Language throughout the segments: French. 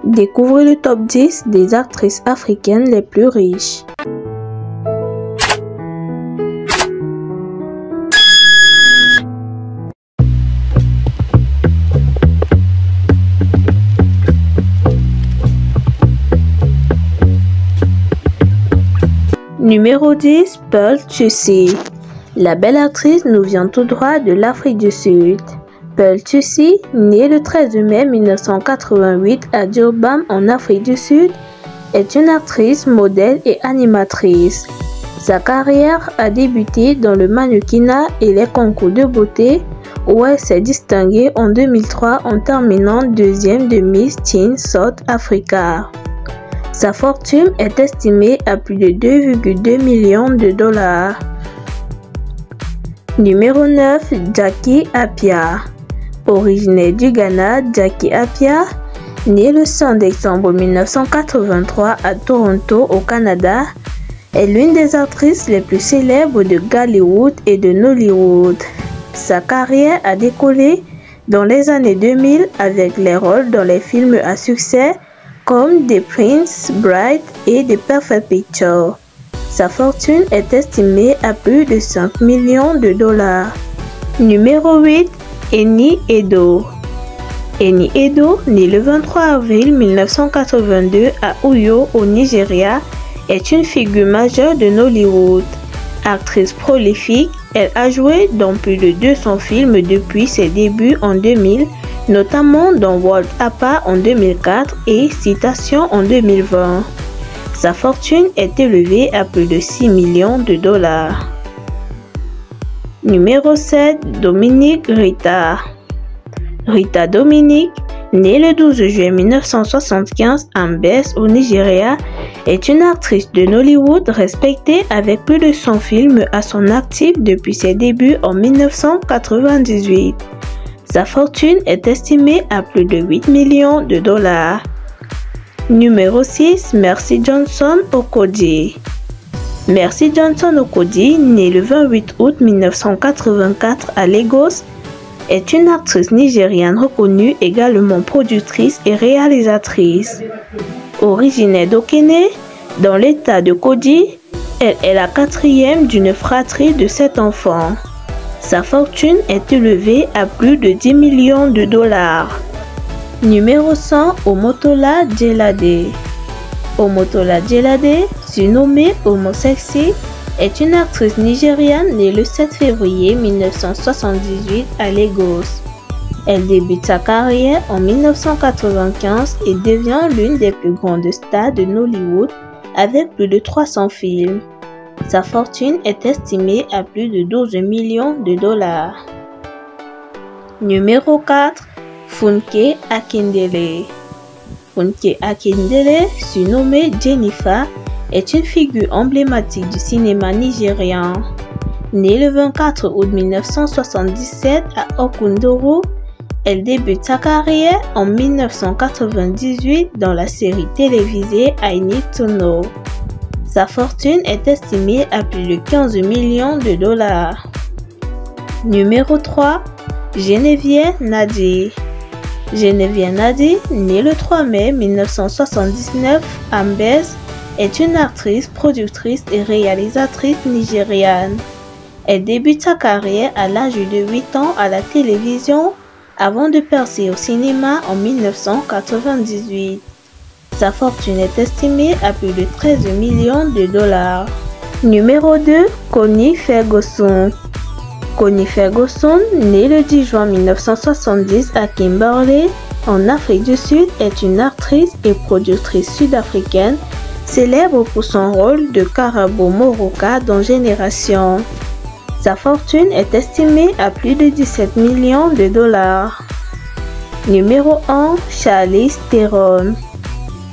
Découvrez le top 10 des actrices africaines les plus riches. Numéro 10, Pearl Thusi. La belle actrice nous vient tout droit de l'Afrique du Sud. Pearl Thusi, née le 13 mai 1988 à Durban en Afrique du Sud, est une actrice, modèle et animatrice. Sa carrière a débuté dans le mannequinat et les concours de beauté, où elle s'est distinguée en 2003 en terminant deuxième de Miss Teen South Africa. Sa fortune est estimée à plus de 2,2 millions de dollars. Numéro 9, Jackie Appiah. Originaire du Ghana, Jackie Appiah, née le 5 décembre 1983 à Toronto, au Canada, est l'une des actrices les plus célèbres de Gollywood et de Nollywood. Sa carrière a décollé dans les années 2000 avec les rôles dans les films à succès comme The Prince Bride et The Perfect Picture. Sa fortune est estimée à plus de 5 millions de dollars. Numéro 8, Eni Edo. Eni Edo, née le 23 avril 1982 à Uyo au Nigeria, est une figure majeure de Nollywood. Actrice prolifique, elle a joué dans plus de 200 films depuis ses débuts en 2000, notamment dans World Appa en 2004 et Citation en 2020. Sa fortune est élevée à plus de 6 millions de dollars. Numéro 7, Dominique Rita. Rita Dominique, née le 12 juillet 1975 à Mbes au Nigeria, est une actrice de Nollywood respectée avec plus de 100 films à son actif depuis ses débuts en 1998. Sa fortune est estimée à plus de 8 millions de dollars. Numéro 6, Mercy Johnson Okodi. Mercy Johnson Okodi, née le 28 août 1984 à Lagos, est une actrice nigériane reconnue, également productrice et réalisatrice. Originaire d'Okene, dans l'état de Kodi, elle est la quatrième d'une fratrie de 7 enfants. Sa fortune est élevée à plus de 10 millions de dollars. Numéro 100, Omotola Jelade. Omotola Jelade, surnommée Omosexy, est une actrice nigériane née le 7 février 1978 à Lagos. Elle débute sa carrière en 1995 et devient l'une des plus grandes stars de Nollywood avec plus de 300 films. Sa fortune est estimée à plus de 12 millions de dollars. Numéro 4, Funke Akindele. Funke Akindele, surnommée Jennifer, est une figure emblématique du cinéma nigérian. Née le 24 août 1977 à Okundoro, elle débute sa carrière en 1998 dans la série télévisée I Need to Know. Sa fortune est estimée à plus de 15 millions de dollars. Numéro 3, Geneviève Nadi. Geneviève Nadi, née le 3 mai 1979 à Mbes, est une actrice, productrice et réalisatrice nigériane. Elle débute sa carrière à l'âge de 8 ans à la télévision avant de percer au cinéma en 1998. Sa fortune est estimée à plus de 13 millions de dollars. Numéro 2, Connie Ferguson. Connie Ferguson, née le 10 juin 1970 à Kimberley, en Afrique du Sud, est une actrice et productrice sud-africaine célèbre pour son rôle de Karabo Moroka dans Génération. Sa fortune est estimée à plus de 17 millions de dollars. Numéro 1, Charlize Theron.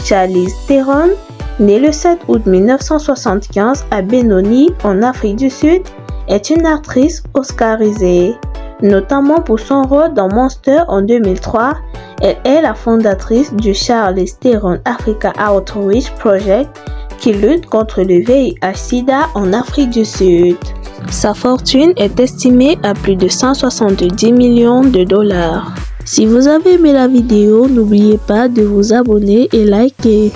Charlize Theron, née le 7 août 1975 à Benoni, en Afrique du Sud, est une actrice oscarisée, notamment pour son rôle dans Monster en 2003. Elle est la fondatrice du Charlize Theron Africa Outreach Project qui lutte contre le VIH/SIDA en Afrique du Sud. Sa fortune est estimée à plus de 170 millions de dollars. Si vous avez aimé la vidéo, n'oubliez pas de vous abonner et liker.